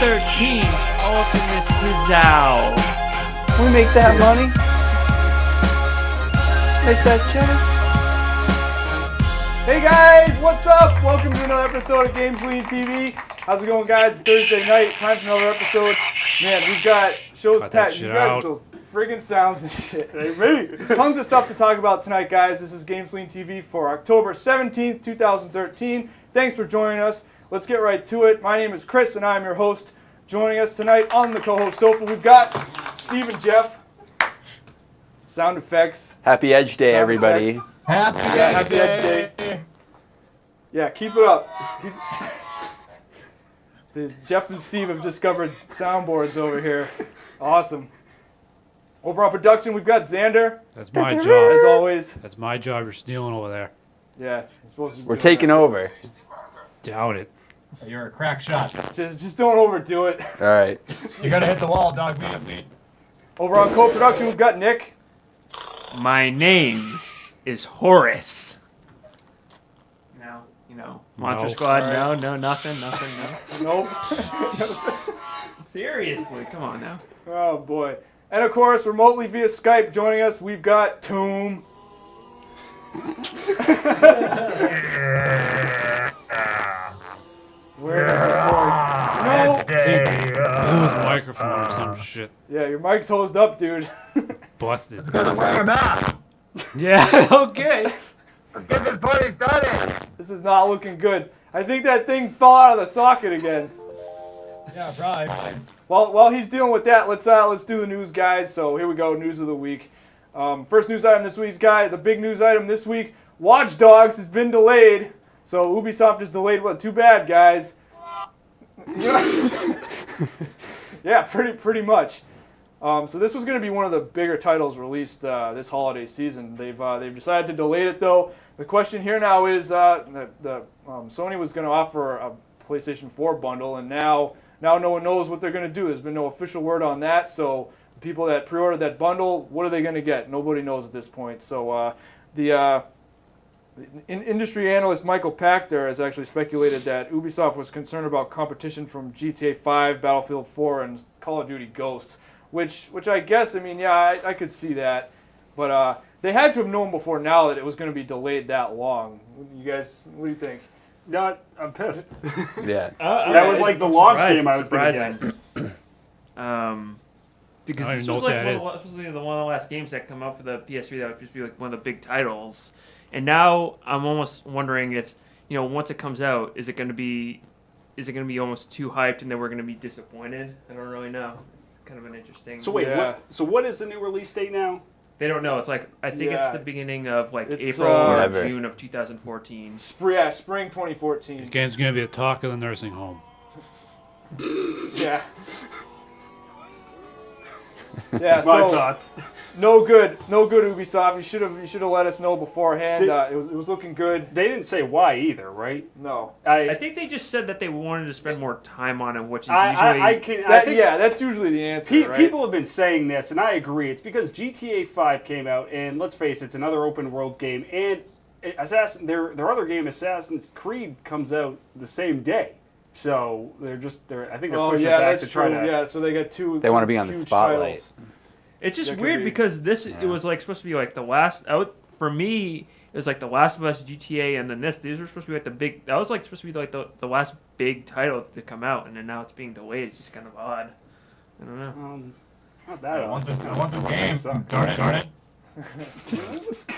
13th, Optimus Pizzao. We make that money. Make that cheddar. Hey guys, what's up? Welcome to another episode of GameSlean TV. How's it going, guys? Thursday night, time for another episode. Man, we've got shows packed. You guys, those friggin' sounds and shit. Hey, me. Tons of stuff to talk about tonight, guys. This is GameSlean TV for October 17th, 2013. Thanks for joining us. Let's get right to it. My name is Chris, and I'm your host. Joining us tonight on the co-host sofa, we've got Steve and Jeff. Sound effects. Happy Edge Day, everybody. Effects. Happy Edge Day. Yeah, keep it up. Jeff and Steve have discovered soundboards over here. Awesome. Over on production, we've got Xander. That's my job. As always. That's my job. You're stealing over there. Yeah, you're supposed to be We're taking over. Doubt it. You're a crack shot. Just don't overdo it. All right. You gotta hit the wall, dog. Beat. Over on co-production, we've got Nick. My name is Horace. No, Monster Squad. Right. No, nothing, no. Nope. Seriously, come on now. Oh boy. And of course, remotely via Skype joining us, we've got Tomb. Where is the boy? No. Blew his microphone or some shit. Yeah, your mic's hosed up, dude. Busted. Gonna wear him out. Yeah, okay. Let's get this party started. This is not looking good. I think that thing fell out of the socket again. Yeah, probably. While he's dealing with that, let's do the news, guys. So here we go, news of the week. First news item this week's the big news item this week. Watch Dogs has been delayed. So Ubisoft is delayed. Well, too bad, guys. Yeah, pretty much. So this was going to be one of the bigger titles released this holiday season. They've decided to delay it though. The question here now is Sony was going to offer a PlayStation 4 bundle, and now no one knows what they're going to do. There's been no official word on that. So the people that pre-ordered that bundle, what are they going to get? Nobody knows at this point. So industry analyst Michael Pachter has actually speculated that Ubisoft was concerned about competition from GTA 5, Battlefield 4, and Call of Duty Ghosts, which I guess, I could see that. But they had to have known before now that it was going to be delayed that long. You guys, what do you think? I'm pissed. Yeah. That was like the launch game I was going to get. Because this was like one of the last games that come out for the PS3 that would just be like one of the big titles. And now I'm almost wondering if, once it comes out, is it going to be almost too hyped and then we're going to be disappointed? I don't really know. It's kind of an interesting. So wait, what is the new release date now? They don't know. It's like I think it's the beginning of It's, April or Never. June of 2014. Spring 2014. The game's going to be the talk of the nursing home. Yeah. Yeah. My So thoughts. no good Ubisoft. You should have let us know beforehand. It was looking good. They didn't say why either, right? No. I think they just said that they wanted to spend more time on it, which is I usually. think that's usually the answer. Right? People have been saying this, and I agree. It's because GTA 5 came out, and let's face it, it's another open world game, and their other game, Assassin's Creed, comes out the same day. So I think they're pushing it back to try to. Yeah, so they got two. They want to be on the spotlight. Titles. It's just weird because it was like supposed to be like the last out for me. It was like The Last of Us, GTA, and then this. These were supposed to be like the big. That was like supposed to be like the last big title to come out, and then now it's being delayed. It's just kind of odd. I don't know. Not that I want this game. Suck. Darn it.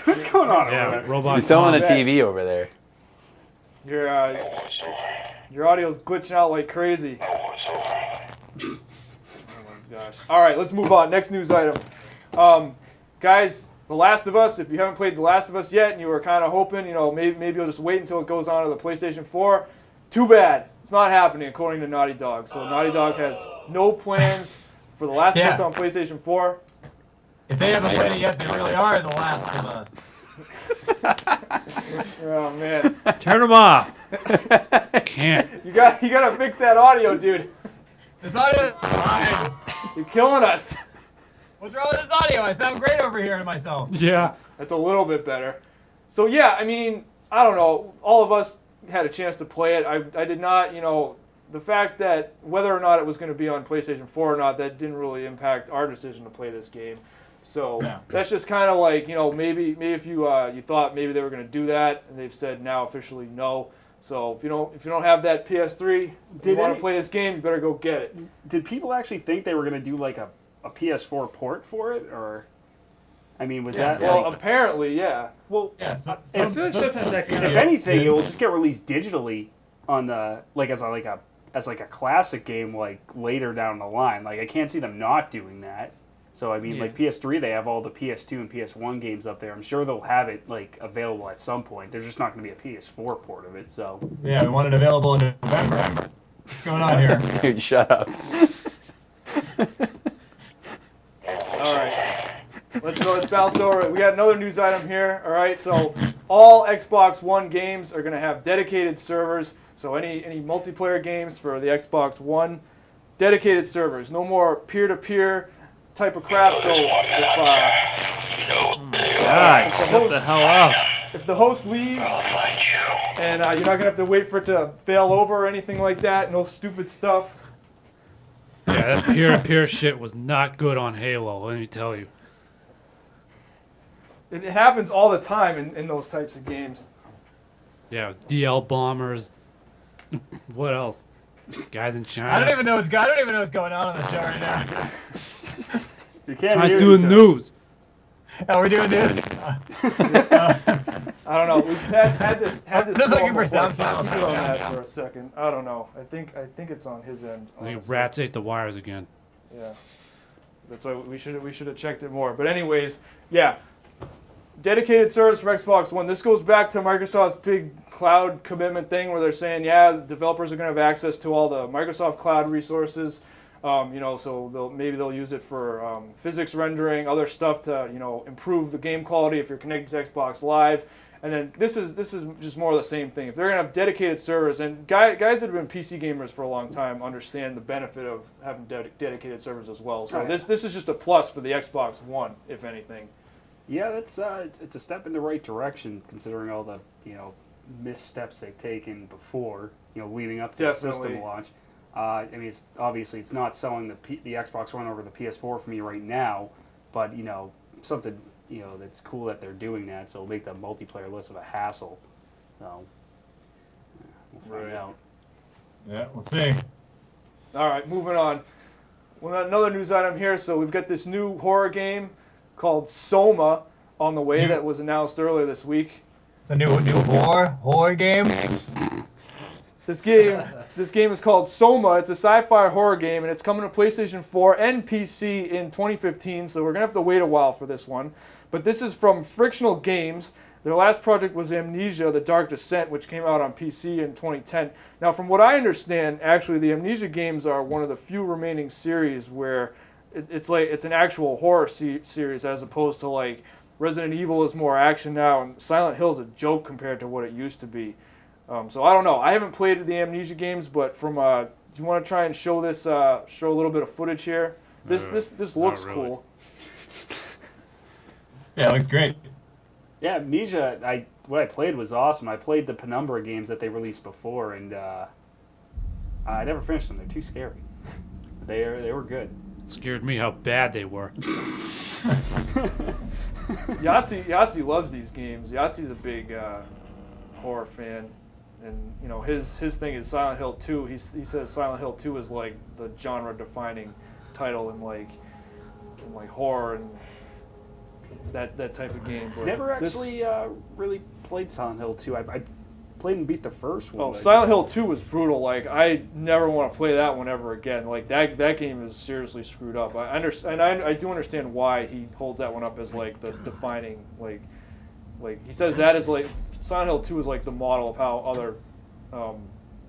What's going on? Yeah, over there? robot. He's selling a Yeah. TV over there. Your audio's glitching out like crazy. Oh my gosh. All right, let's move on. Next news item. Guys, The Last of Us, if you haven't played The Last of Us yet and you were kind of hoping, maybe you'll just wait until it goes on to the PlayStation 4, too bad. It's not happening according to Naughty Dog. So Naughty Dog has no plans for The Last of Us on PlayStation 4. If they haven't played it yet, they really are The Last of Us. Oh man. Turn them off. Can't. You gotta fix that audio, dude. This audio is fine. You're killing us. What's wrong with this audio? I sound great over here to myself. Yeah. That's a little bit better. So yeah, I don't know. All of us had a chance to play it. I did not, the fact that whether or not it was going to be on PlayStation 4 or not, that didn't really impact our decision to play this game. So that's just kind of like, maybe if you you thought maybe they were going to do that, and they've said now officially no. So if you don't have that PS3, you want to play this game, you better go get it. Did people actually think they were going to do like a PS4 port for it, or? I mean, was that? Well, apparently, yeah. Well, Yeah, if anything, it will just get released digitally on the as a classic game like later down the line. Like I can't see them not doing that. So I mean, like PS3, they have all the PS2 and PS1 games up there. I'm sure they'll have it like available at some point. There's just not going to be a PS4 port of it. So yeah, we want it available in November. What's going on here? Dude, shut up. All right. Let's bounce over. We got another news item here. All right. So all Xbox One games are going to have dedicated servers. So any multiplayer games for the Xbox One, dedicated servers. No more peer-to-peer type of crap. So Shut the hell up. if the host leaves and you're not going to have to wait for it to fail over or anything like that, no stupid stuff. Yeah, that peer-to-peer shit was not good on Halo, let me tell you. It happens all the time in those types of games. Yeah, DL bombers. What else? Guys in China. I don't even know what's going on the show right now. you can't Trying hear to do each the other. news. Oh, we're doing this. I don't know. We've had this. Just looking for before. sound files. Keep it on that for a second. I don't know. I think it's on his end. I think honestly. rats ate the wires again. Yeah. That's why we should have checked it more. But anyways, yeah. Dedicated service for Xbox One. This goes back to Microsoft's big cloud commitment thing where they're saying, developers are going to have access to all the Microsoft cloud resources. So maybe they'll use it for physics rendering, other stuff to improve the game quality if you're connected to Xbox Live. And then this is just more of the same thing. If they're gonna have dedicated servers, and guys that have been PC gamers for a long time understand the benefit of having dedicated servers as well. So this is just a plus for the Xbox One, if anything. Yeah, that's it's a step in the right direction considering all the missteps they've taken before leading up to the system launch. I mean, it's not selling the Xbox One over the PS4 for me right now, but something that's cool that they're doing that. So it'll make the multiplayer less of a hassle. So we'll find out. Yeah, we'll see. All right, moving on. We got another news item here. So we've got this new horror game called Soma on the way that was announced earlier this week. It's a new horror game. This game is called Soma. It's a sci-fi horror game, and it's coming to PlayStation 4 and PC in 2015, so we're going to have to wait a while for this one. But this is from Frictional Games. Their last project was Amnesia: The Dark Descent, which came out on PC in 2010. Now, from what I understand, actually, the Amnesia games are one of the few remaining series where it's an actual horror series as opposed to like Resident Evil is more action now, and Silent Hill is a joke compared to what it used to be. So I don't know. I haven't played the Amnesia games, but from do you want to try and show this? Show a little bit of footage here. This looks really. cool. Yeah, it looks great. Yeah, Amnesia. What I played was awesome. I played the Penumbra games that they released before, and I never finished them. They're too scary. They were good. It scared me how bad they were. Yahtzee loves these games. Yahtzee's a big horror fan. And his thing is Silent Hill 2. He says Silent Hill 2 is like the genre-defining title in like horror and that type of game. But Never actually really played Silent Hill 2. I played and beat the first one. Oh, Silent Hill 2 was brutal. Like I never want to play that one ever again. Like that game is seriously screwed up. I understand. I do understand why he holds that one up as like the defining like he says that is like Silent Hill 2 is like the model of how other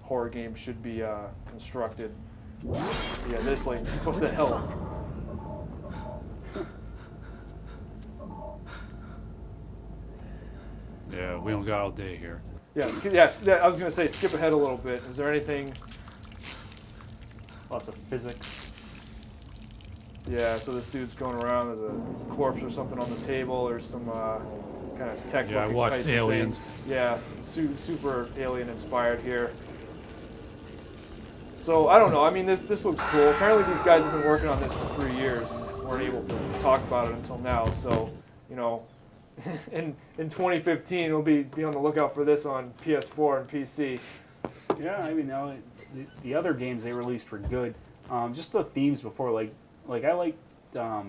horror games should be constructed. Yeah, this like what the hell? Yeah, we don't got all day here. Yes. I was gonna say skip ahead a little bit. Is there anything? Lots of physics. Yeah. So this dude's going around. There's a corpse or something on the table. There's some kind of tech. Yeah, I watched type Aliens. things. Yeah, super alien inspired here. So I don't know. I mean, this looks cool. Apparently these guys have been working on this for 3 years and weren't able to talk about it until now. So, you know, in 2015 we'll be on the lookout for this on PS4 and PC. Yeah, I mean, no, the other games they released were good. Just the themes before, like I liked the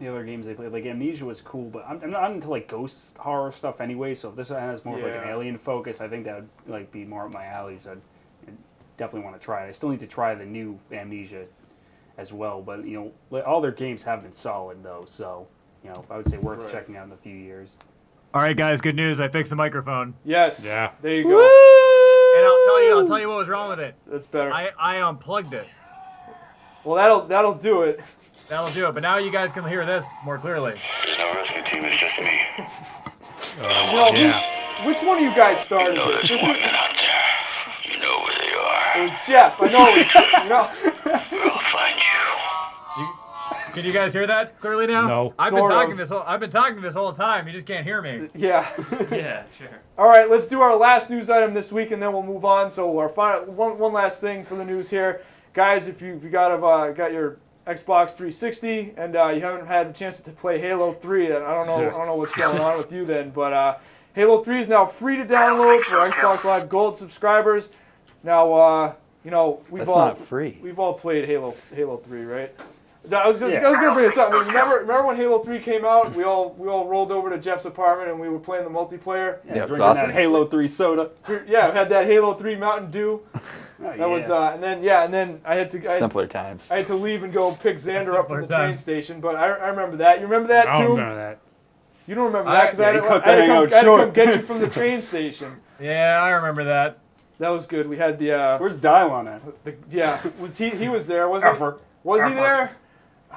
other games they played. Like Amnesia was cool, but I'm not into like ghost horror stuff anyway. So if this has more of like an alien focus, I think that would like be more up my alley. So I'd definitely want to try it. I still need to try the new Amnesia as well. But you know, all their games have been solid though. So you know, I would say worth checking out in a few years. All right, guys, good news. I fixed the microphone. Yes. Yeah. There you go. And I'll tell you what was wrong with it. That's better. I unplugged it. Well, that'll do it. That'll do it. But now you guys can hear this more clearly. There's no rescue team, it's just me. Which one of you guys started this? This is, Hunter. You know where they are. it was Jeff. I know. We'll find you. Can you guys hear that clearly now? No. I've Sort been talking this whole time. You just can't hear me. Yeah. Yeah, sure. All right, let's do our last news item this week, and then we'll move on. So our final one last thing for the news here, guys. If you got your Xbox 360 and you haven't had a chance to play Halo 3, then I don't know what's going on with you then. But Halo 3 is now free to download for Xbox Live Gold subscribers. Now you know That's not free. We've all played Halo 3, right? I was going to bring this up. Remember when Halo 3 came out? We all rolled over to Jeff's apartment and we were playing the multiplayer. Yeah, Drinking awesome. that Halo 3 soda. Yeah, we had that Halo 3 Mountain Dew. Oh, That was and then I had to Simpler times. I had to leave and go pick Xander up from the Simpler train times. station. But I remember that. You remember that I too? don't remember that. You don't remember that because I had cut to that out come, I had to short. come get you from the train station. Yeah, I remember that. That was good. We had the Where's Dylon at? was he was there? Was he? Effort. Was he Effort. there?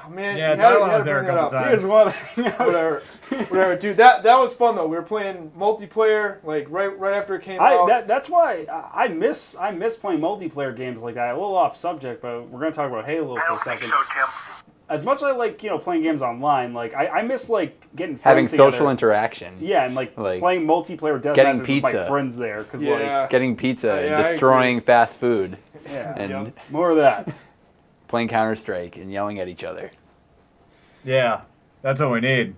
Oh man, Yeah, you had to Dylon was there bring a that couple up. times. Here's one. Whatever, dude. That was fun though. We were playing multiplayer like right after it came out. That's why I miss playing multiplayer games like that. A little off subject, but we're gonna talk about Halo for a second. Tim. As much as I like playing games online, like I miss like getting friends Having together. social interaction. Yeah, and like playing multiplayer getting deathmatches with my pizza. friends there because Yeah. Getting pizza Yeah, and I destroying fast food yeah, and more of that. playing Counter-Strike and yelling at each other. Yeah, that's what we need.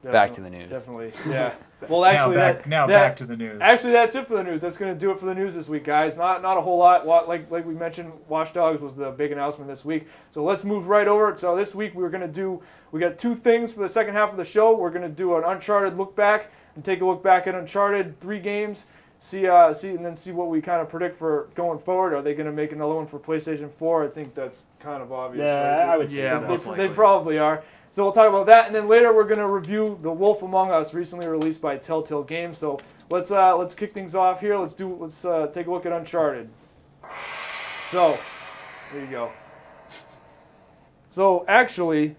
Back to the news. Definitely, yeah. Well, actually, back to the news. Actually, that's it for the news. That's going to do it for the news this week, guys. Not a whole lot. Like we mentioned, Watch Dogs was the big announcement this week. So let's move right over. So this week we got two things for the second half of the show. We're going to do an Uncharted look back and take a look back at Uncharted 3 games. See what we kind of predict for going forward. Are they going to make another one for PlayStation 4? I think that's kind of obvious. Yeah, right? I would say Yeah, so. most They likely. probably are. So we'll talk about that, and then later we're going to review The Wolf Among Us, recently released by Telltale Games. So let's kick things off here. Let's take a look at Uncharted. So there you go. So actually,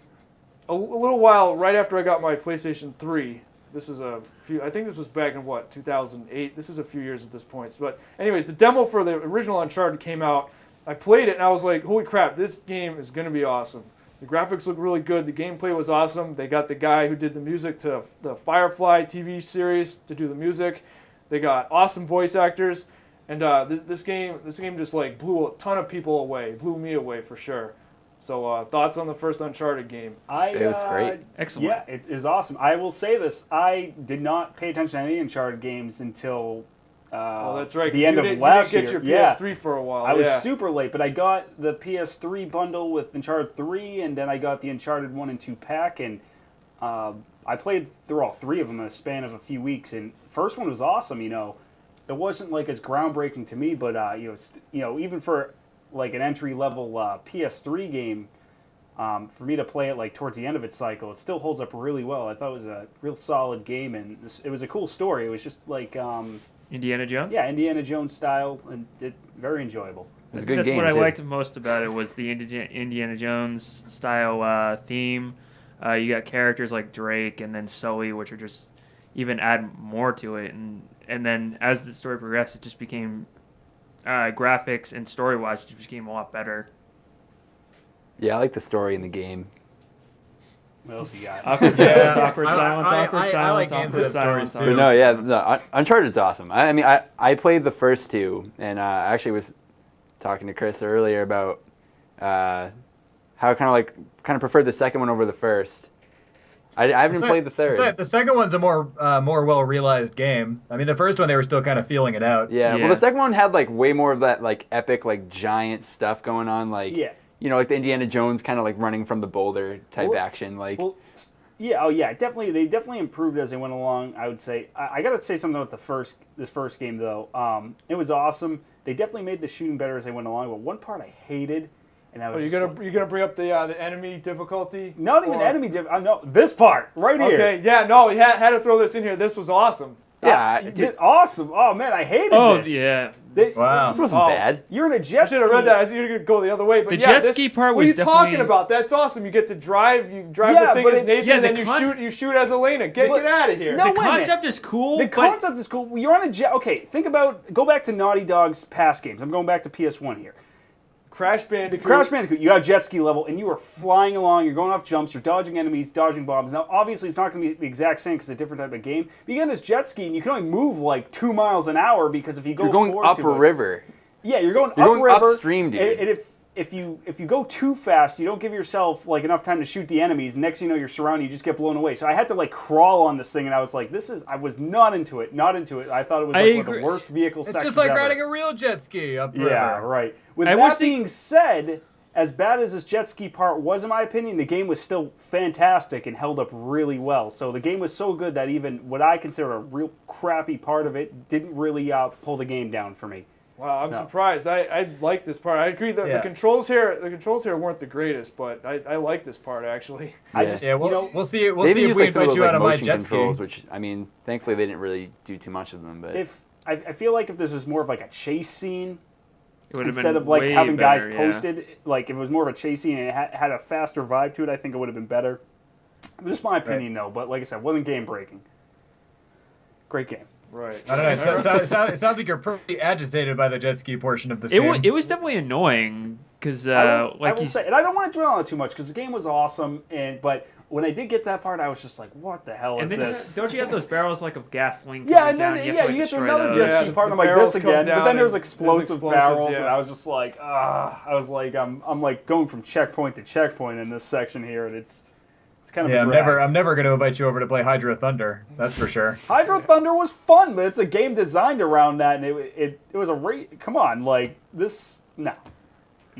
a little while right after I got my PlayStation 3. This is I think this was back in 2008. This is a few years at this point. But anyways, the demo for the original Uncharted came out. I played it and I was like, holy crap, this game is going to be awesome. The graphics look really good. The gameplay was awesome. They got the guy who did the music to the Firefly TV series to do the music. They got awesome voice actors. And this game just like blew a ton of people away. Blew me away for sure. So thoughts on the first Uncharted game? It was great. Excellent. Yeah, it was awesome. I will say this: I did not pay attention to any Uncharted games until That's right. the end of you last didn't get year. your PS3 for a while. I was super late, but I got the PS3 bundle with Uncharted 3, and then I got the Uncharted 1 and 2 pack, and I played through all three of them in a span of a few weeks. And first one was awesome. It wasn't like as groundbreaking to me, but even for like an entry level PS3 game, for me to play it like towards the end of its cycle, it still holds up really well. I thought it was a real solid game, and it was a cool story. It was just like Indiana Jones? yeah, Indiana Jones style, and very enjoyable. It was a good That's game, what I too. liked most about it was the Indiana Jones style theme. You got characters like Drake and then Sully, which are just even add more to it. And then as the story progressed, it just became graphics and story-wise, it just became a lot better. Yeah, I like the story in the game. What else you got? Awkward silence. I like games with stories, too. But no, yeah, Uncharted's awesome. I mean, I played the first two, and I actually was talking to Chris earlier about how I kind of preferred the second one over the first. I haven't played the third. The second one's a more well realized game. I mean, the first one they were still kind of feeling it out. Yeah. Well, the second one had like way more of that like epic like giant stuff going on, like you know, like the Indiana Jones kind of like running from the boulder type action, like. Well, definitely. They definitely improved as they went along. I would say. I gotta say something about this first game though. It was awesome. They definitely made the shooting better as they went along. But one part I hated. And I was you're gonna bring up the enemy difficulty? Not even enemy difficulty. No, this part right here. Okay, yeah, no, we had to throw this in here. This was awesome. Yeah, awesome. Oh man, I hated this. Oh yeah. Wow. This wasn't bad. You're in a jet ski. I should have read that. I was going to go the other way. But the jet ski part was definitely... What are you talking about? That's awesome. You get to drive. You drive the thing as Nathan, and then you shoot as Elena. Get out of here. No, the concept is cool. The concept is cool. You're on a jet. Okay, go back to Naughty Dog's past games. I'm going back to PS1 here. Crash Bandicoot. Crash Bandicoot. You got a jet ski level, and you are flying along. You're going off jumps. You're dodging enemies, dodging bombs. Now, obviously, it's not going to be the exact same because it's a different type of game. But you get in this jet ski, and you can only move like 2 miles an hour because if you go you're going up a river. Yeah, you're going upriver. Upstream, dude. And if you go too fast, you don't give yourself like enough time to shoot the enemies. Next thing you know, you're surrounded. You just get blown away. So I had to like crawl on this thing, and I was like, I was not into it. Not into it. I thought it was like one of the worst vehicle sections It's just like ever. riding a real jet ski up river. Yeah, right. With that being said, as bad as this jet ski part was, in my opinion, the game was still fantastic and held up really well. So the game was so good that even what I consider a real crappy part of it didn't really pull the game down for me. Wow, I'm surprised. I like this part. I agree that the controls here weren't the greatest, but I like this part actually. Yeah. We'll see. We'll see if we invite you out on my jet ski. Which I mean, thankfully they didn't really do too much of them. But I feel like if this was more of like a chase scene. Instead of like having guys posted, like if it was more of a chase scene and it had a faster vibe to it, I think it would have been better. Just my opinion, though. But like I said, wasn't game breaking. Great game. Right. I don't know. It sounds like you're pretty agitated by the jet ski portion of this game. It was definitely annoying because, I will say, and I don't want to dwell on it too much because the game was awesome, but when I did get that part, I was just like, "What the hell is this?" Don't you have those barrels like of gasoline? Yeah, and then you get to another jet ski part. I'm like this again, but then there's explosive barrels, and I was just like, I'm like going from checkpoint to checkpoint in this section here, and it's kind of a drag. I'm never going to invite you over to play Hydro Thunder. That's for sure. Hydro Thunder was fun, but it's a game designed around that, and it was a come on, like this no.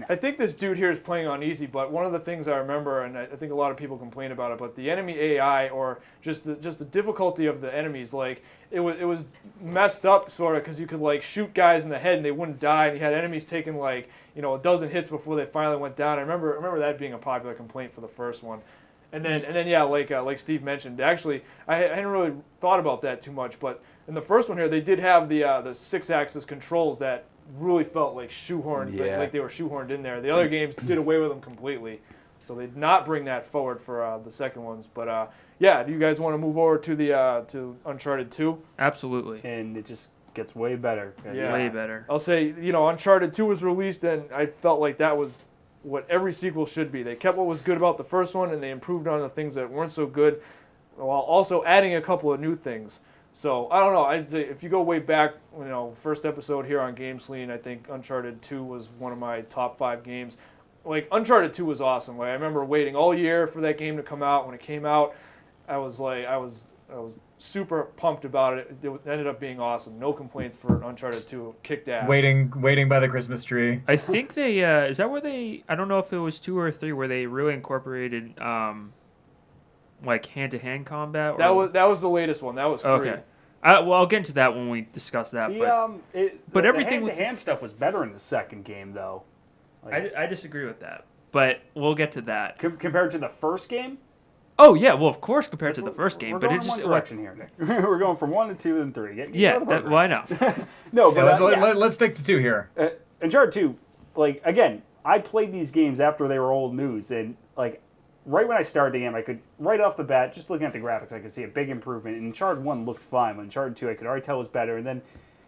I think this dude here is playing on easy, but one of the things I remember, and I think a lot of people complain about it, but the enemy AI or just the difficulty of the enemies, like it was messed up sort of because you could like shoot guys in the head and they wouldn't die, and you had enemies taking like a dozen hits before they finally went down. I remember that being a popular complaint for the first one, and then yeah, like Steve mentioned, actually I hadn't really thought about that too much, but in the first one here they did have the 6-axis controls that really felt like shoehorned, like they were shoehorned in there. The other games did away with them completely, so they did not bring that forward for the second ones. But yeah, do you guys want to move over to the to Uncharted 2? Absolutely. And it just gets way better. Yeah. Way better. I'll say, Uncharted 2 was released, and I felt like that was what every sequel should be. They kept what was good about the first one, and they improved on the things that weren't so good, while also adding a couple of new things. So, I don't know, I'd say if you go way back, first episode here on GameSlean, I think Uncharted 2 was one of my top 5 games. Like, Uncharted 2 was awesome. Like, I remember waiting all year for that game to come out. When it came out, I was super pumped about it. It ended up being awesome. No complaints for Uncharted 2. Kicked ass. Waiting by the Christmas tree. I think they, is that where they, I don't know if it was 2 or 3, where they really incorporated, like hand-to-hand combat? Or... That was the latest one. That was 3. Okay. Well, I'll get into that when we discuss that. But everything the hand-to-hand stuff was better in the second game, though. Like, I disagree with that, but we'll get to that. Compared to the first game? Oh yeah, well of course compared to the first game, we're but going it's just one direction here, Nick. We're going from 1 to 2 and 3. I know. No, but let's stick to 2 here. Uncharted 2, like again, I played these games after they were old news, and like right when I started the game, I could right off the bat, just looking at the graphics, I could see a big improvement. And Uncharted 1 looked fine, but Uncharted 2 I could already tell was better. And then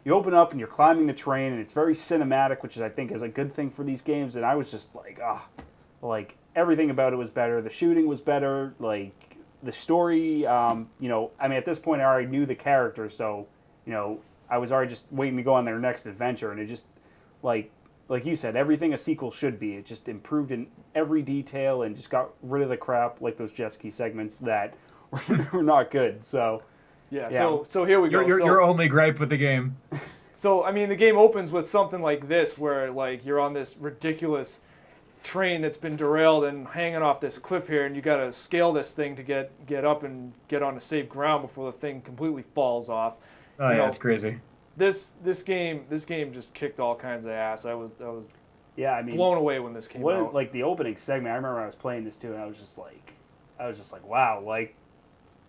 you open up and you're climbing the train, and it's very cinematic, which I think is a good thing for these games. And I was just like everything about it was better. The shooting was better. Like the story, I mean, at this point I already knew the characters, so I was already just waiting to go on their next adventure. And it just like like you said, everything a sequel should be. It just improved in every detail and just got rid of the crap like those jet ski segments that were not good. So yeah. So here we go. Your only gripe with the game. So I mean, the game opens with something like this, where like you're on this ridiculous train that's been derailed and hanging off this cliff here, and you got to scale this thing to get up and get on a safe ground before the thing completely falls off. Oh yeah, it's crazy. This game just kicked all kinds of ass. I was yeah, I mean, blown away when this came out. Like the opening segment, I remember I was playing this too, and I was just like, wow, like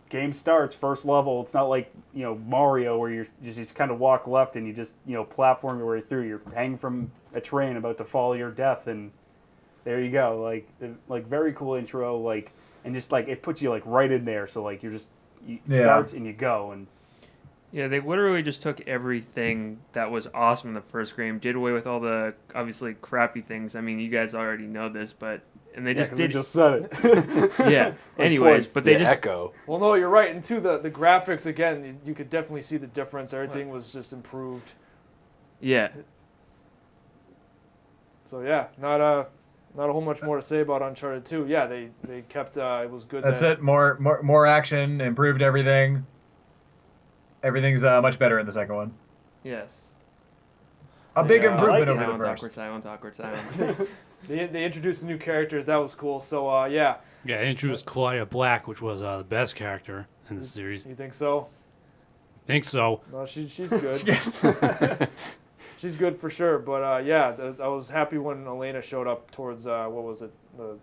game starts first level. It's not like Mario where you just kind of walk left and you just platform your way through. You're hanging from a train about to fall your death, and there you go. Like very cool intro, like, and just like it puts you like right in there. So like it starts and you go. And yeah, they literally just took everything that was awesome in the first game, did away with all the obviously crappy things. I mean, you guys already know this, but they just did. We just said it. Yeah. Like anyways, twice. but they just Echo. Well, no, you're right. And too, the graphics again, you could definitely see the difference. Everything was just improved. yeah. So yeah, not a whole much more to say about Uncharted 2. Yeah, they kept it was good. That's it. More action, improved everything. Everything's much better in the second one. Yes. A big Yeah, improvement I like over the it. first. Awkward silence. They introduced the new characters. That was cool. So yeah. Yeah, they introduced Claudia Black, which was the best character in the series. You think so? Think so. No, she's good. She's good for sure. But yeah, I was happy when Elena showed up towards what was it, the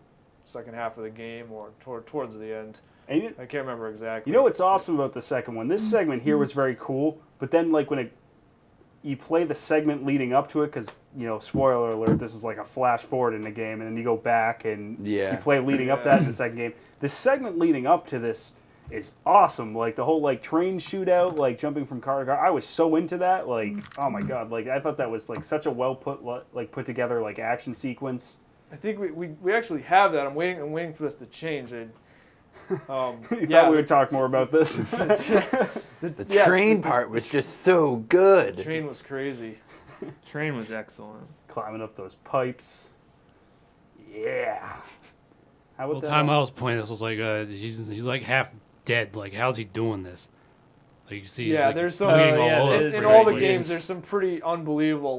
second half of the game or towards the end. And I can't remember exactly. you know what's awesome about the second one? This segment here was very cool, but then like when you play the segment leading up to it, because spoiler alert, this is like a flash forward in the game, and then you go back and you play leading up to that in the second game. The segment leading up to this is awesome. Like the whole like train shootout, like jumping from car to car. I was so into that. Like, oh my god, like I thought that was like such a well put together like action sequence. I think we actually have that. I'm waiting for this to change. You thought we would talk more about this. The train part was just so good. The train was crazy. Train was excellent. Climbing up those pipes. Yeah. How The whole about that? time I was playing this was like, he's like half dead. Like, how's he doing this? Like you see, he's like there's some bleeding all over in the all the place. games. There's some pretty unbelievable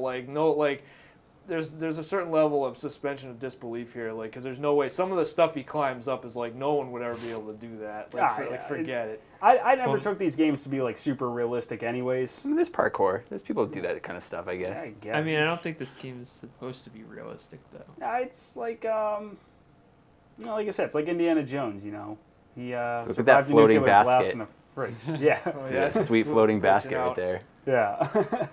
there's a certain level of suspension of disbelief here, like because there's no way some of the stuff he climbs up is like no one would ever be able to do that. Like, forget it. I never took these games to be like super realistic, anyways. I mean, there's parkour. There's people who do that kind of stuff, I guess. I guess. I mean, I don't think this game is supposed to be realistic though. It's like like I said, it's like Indiana Jones. He Look at that survived the floating nuclear blast basket. in the fridge. Yeah. Oh, Yeah, sweet floating basket out. right there. Yeah.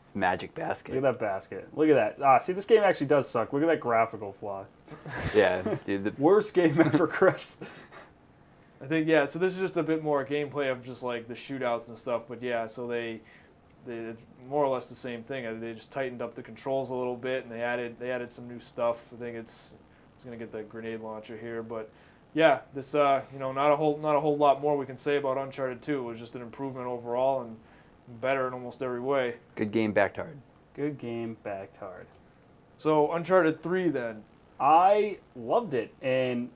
It's magic basket. Look at that basket. Look at that. See, this game actually does suck. Look at that graphical flaw. Yeah, dude. Worst game ever, Chris. I think so this is just a bit more gameplay of just like the shootouts and stuff. But yeah, so they it's more or less the same thing. They just tightened up the controls a little bit and they added some new stuff. I think it's gonna get the grenade launcher here, but yeah, this not a whole lot more we can say about Uncharted 2. It was just an improvement overall and better in almost every way. Good game, backed hard. Good game, backed hard. So Uncharted 3 then. I loved it, and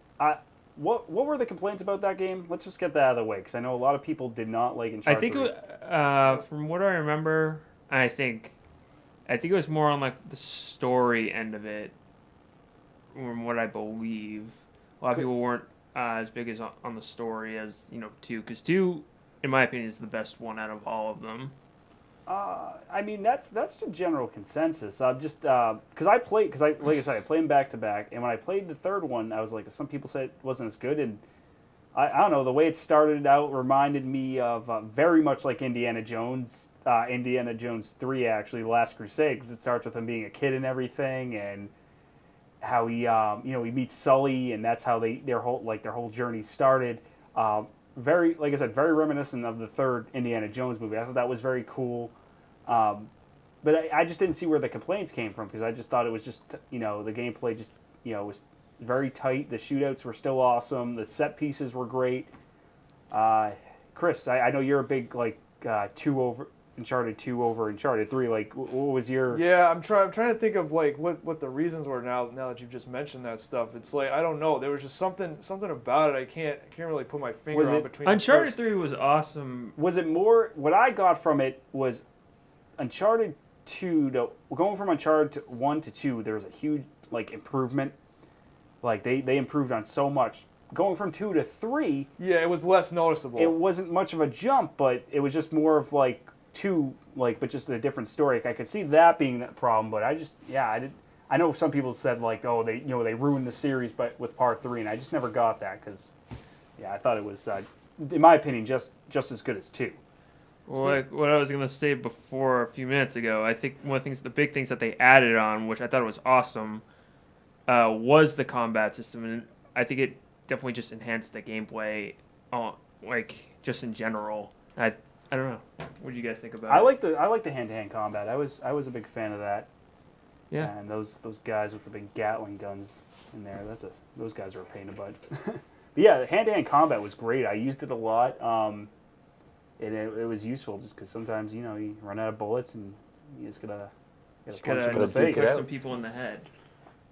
what were the complaints about that game? Let's just get that out of the way, because I know a lot of people did not like Uncharted. I think 3. from what I remember, I think it was more on like the story end of it, from what I believe. A lot of people weren't as big as on the story as 2, because 2, in my opinion, is the best one out of all of them. I mean, that's the general consensus. Just because like I said, I played them back to back, and when I played the third one, I was like, some people said it wasn't as good, and I don't know, the way it started out reminded me of very much like Indiana Jones 3, actually, The Last Crusade, because it starts with him being a kid and everything, and how he he meets Sully, and that's how their whole journey started. Very, like I said, very reminiscent of the third Indiana Jones movie. I thought that was very cool. But I just didn't see where the complaints came from, because I just thought it was just, the gameplay just, was very tight. The shootouts were still awesome. The set pieces were great. Chris, I know you're a big, 2 over Uncharted 2 over Uncharted 3. Like, what was your? Yeah, I'm trying to think of like what the reasons were now that you've just mentioned that stuff. It's like I don't know. There was just something about it. I can't really put my finger on between. Uncharted 3 was awesome. Was it more? What I got from it was Uncharted 2 to going from Uncharted 1 to 2. There was a huge like improvement. Like they improved on so much. Going from 2 to 3. Yeah, it was less noticeable. It wasn't much of a jump, but it was just more of like 2, like, but just a different story. I could see that being the problem, but I know some people said like, oh, they ruined the series, but with part 3, and I just never got that because, I thought it was, in my opinion, just as good as 2. Well, like what I was gonna say before a few minutes ago, I think one of the big things that they added on, which I thought was awesome, was the combat system, and I think it definitely just enhanced the gameplay, like just in general. I don't know. What do you guys think about it? I like the hand-to-hand combat. I was a big fan of that. Yeah. And those guys with the big Gatling guns in there, those guys are a pain in the butt. But yeah, the hand-to-hand combat was great. I used it a lot. And it was useful just because sometimes you run out of bullets and you just gotta punch them in the face. Put some people in the head.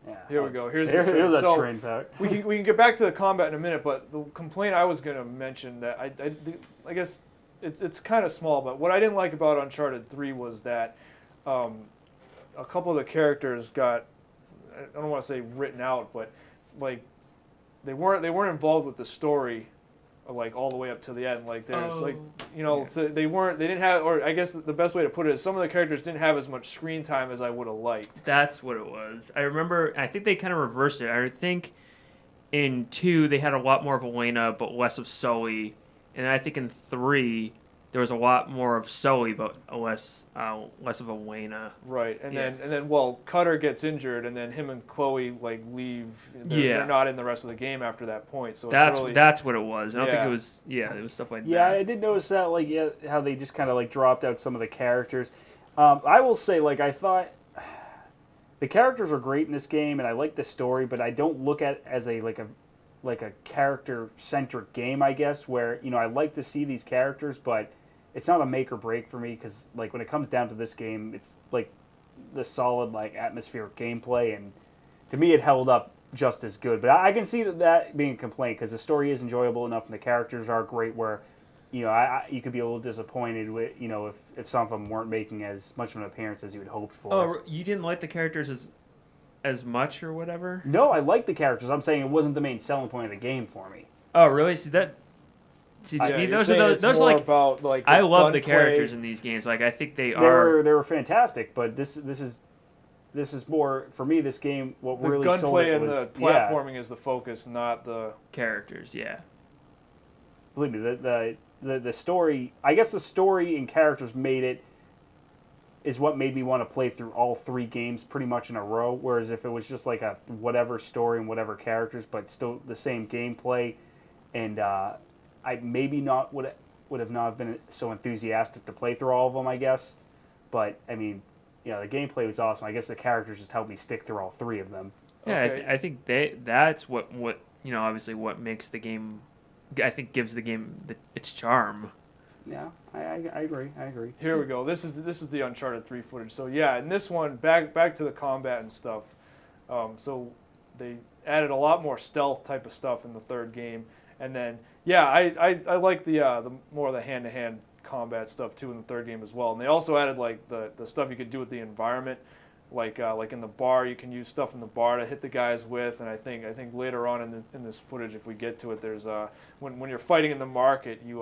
Yeah. Here we go. Here's that so train pack. we can get back to the combat in a minute, but the complaint I was gonna mention that I guess. It's kind of small, but what I didn't like about Uncharted 3 was that a couple of the characters got, I don't want to say written out, but like they weren't involved with the story, like all the way up to the end. Like there's so they didn't have, or I guess the best way to put it is some of the characters didn't have as much screen time as I would have liked. That's what it was. I remember. I think they kind of reversed it. I think in 2 they had a lot more of Elena, but less of Sully. And I think in 3, there was a lot more of Sully, but less of Elena. Right, and then Cutter gets injured, and then him and Chloe like leave. They're not in the rest of the game after that point. So that's what it was. I don't think it was. Yeah, it was stuff like that. Yeah, I did notice that. Like, how they just kind of like dropped out some of the characters. I will say, like, I thought the characters are great in this game, and I like the story, but I don't look at it as a character-centric game, I guess, where, I like to see these characters, but it's not a make or break for me, because, like, when it comes down to this game, it's, like, the solid, like, atmospheric gameplay, and to me it held up just as good. But I can see that being a complaint, because the story is enjoyable enough, and the characters are great, where, you could be a little disappointed with, if some of them weren't making as much of an appearance as you had hoped for. Oh, you didn't like the characters as much or whatever? No, I like the characters. I'm saying it wasn't the main selling point of the game for me. Oh, really? To me, those are like about, like I love the characters in these games. Like I think they were fantastic, but this is more for me. This game, what the really sold gunplay it and was, the platforming is the focus, not the characters. Yeah. Believe me, the story. I guess the story and characters is what made me want to play through all 3 games pretty much in a row. Whereas if it was just like a whatever story and whatever characters, but still the same gameplay, and I maybe would have not been so enthusiastic to play through all of them, I guess. But I mean, the gameplay was awesome. I guess the characters just helped me stick through all 3 of them. Yeah, okay. I think that's what obviously what makes the game. I think gives the game its charm. Yeah, I agree. Here we go. This is the Uncharted 3 footage. So yeah, in this one, back to the combat and stuff. So they added a lot more stealth type of stuff in the 3rd game, and then I like the more of the hand-to-hand combat stuff too in the 3rd game as well. And they also added like the stuff you could do with the environment. Like in the bar, you can use stuff in the bar to hit the guys with, and I think later on in this footage, if we get to it, there's when you're fighting in the market, you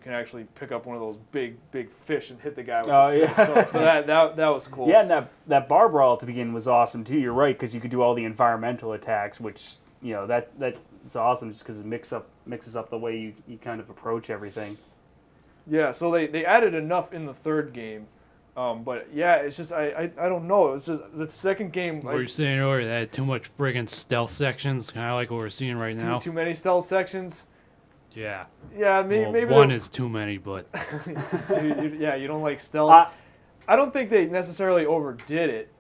can actually pick up one of those big fish and hit the guy with. Oh yeah. So that was cool. Yeah, and that bar brawl at the beginning was awesome too. You're right, because you could do all the environmental attacks, which that's awesome, just because it mixes up the way you kind of approach everything. Yeah, so they added enough in the 3rd game. But yeah, it's just I don't know. It's just the 2nd game. What you're saying earlier, that had too much friggin' stealth sections, kind of like what we're seeing right now. Too many stealth sections. Yeah. Yeah, maybe one is too many, but you don't like stealth. I don't think they necessarily overdid it.